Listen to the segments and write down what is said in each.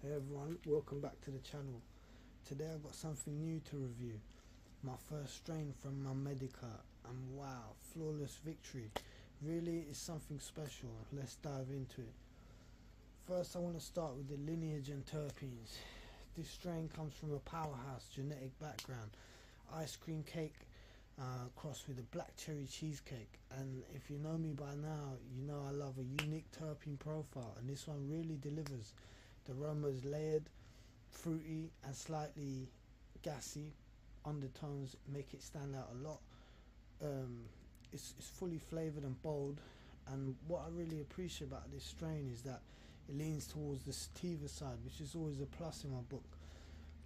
Hey everyone, welcome back to the channel. Today I've got something new to review. My first strain from Mamedica, and wow, flawless victory. Really is something special. Let's dive into it. First I want to start with the Lineage Terpenes. This strain comes from a powerhouse genetic background. Ice cream cake crossed with a Black Cherry Cheesecake, and if you know me by now, you know I love a unique terpene profile, and this one really delivers. The aroma is layered, fruity and slightly gassy. Undertones make it stand out a lot. It's fully flavoured and bold, and what I really appreciate about this strain is that it leans towards the sativa side, which is always a plus in my book.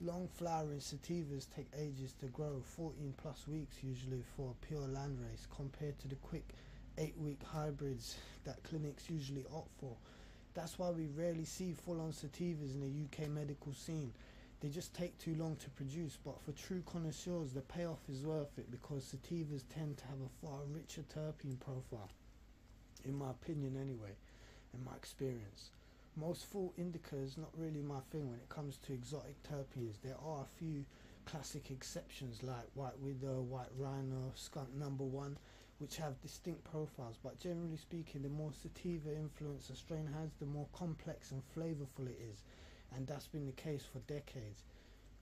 Long flowering sativas take ages to grow, 14 plus weeks usually for a pure landrace, compared to the quick 8-week hybrids that clinics usually opt for. That's why we rarely see full-on sativas in the UK medical scene. They just take too long to produce, but for true connoisseurs the payoff is worth it, because sativas tend to have a far richer terpene profile, in my opinion anyway, in my experience. Most full indicas not really my thing when it comes to exotic terpenes. There are a few classic exceptions like White Widow, White Rhino, Skunk Number 1, which have distinct profiles, but generally speaking the more sativa influence a strain has, the more complex and flavorful it is, and that's been the case for decades.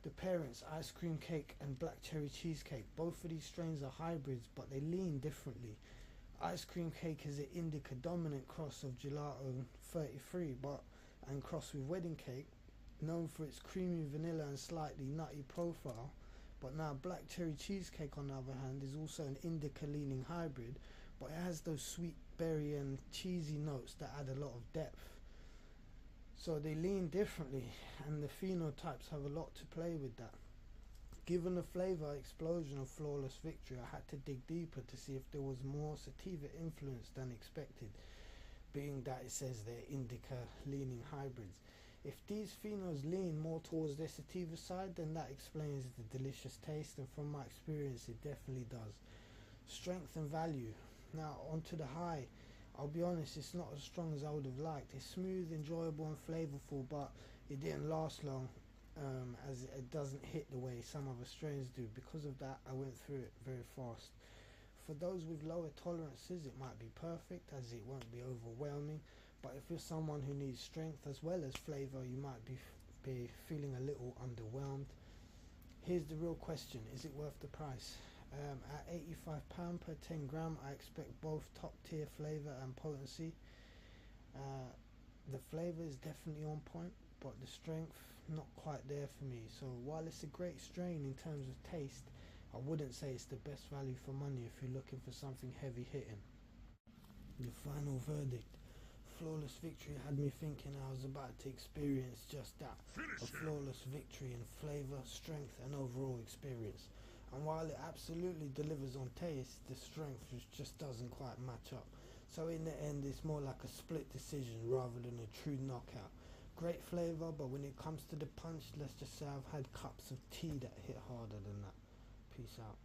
The parents, Ice Cream Cake and Black Cherry Cheesecake, both of these strains are hybrids, but they lean differently. Ice Cream Cake is an indica dominant cross of Gelato 33 and crossed with Wedding Cake, known for its creamy vanilla and slightly nutty profile. But now Black Cherry Cheesecake, on the other hand, is also an indica leaning hybrid, but it has those sweet berry and cheesy notes that add a lot of depth. So they lean differently, and the phenotypes have a lot to play with that. Given the flavour explosion of Flawless Victory, I had to dig deeper to see if there was more sativa influence than expected, being that it says they're indica leaning hybrids. If these phenos lean more towards their sativa side, then that explains the delicious taste, and from my experience it definitely does. Strength and value. Now onto the high. I'll be honest, it's not as strong as I would have liked. It's smooth, enjoyable and flavourful, but it didn't last long, as it doesn't hit the way some other strains do. Because of that, I went through it very fast. For those with lower tolerances, it might be perfect, as it won't be overwhelming, but if you're someone who needs strength as well as flavour, you might be feeling a little underwhelmed. Here's the real question: is it worth the price? At £85 per 10 gram, I expect both top tier flavour and potency. The flavour is definitely on point, but the strength not quite there for me. So while it's a great strain in terms of taste, I wouldn't say it's the best value for money if you're looking for something heavy hitting. The final verdict. Flawless Victory had me thinking I was about to experience just that, a flawless victory in flavour, strength and overall experience. And while it absolutely delivers on taste, the strength just doesn't quite match up. So in the end it's more like a split decision rather than a true knockout. Great flavour, but when it comes to the punch, let's just say I've had cups of tea that hit harder than that. Peace out.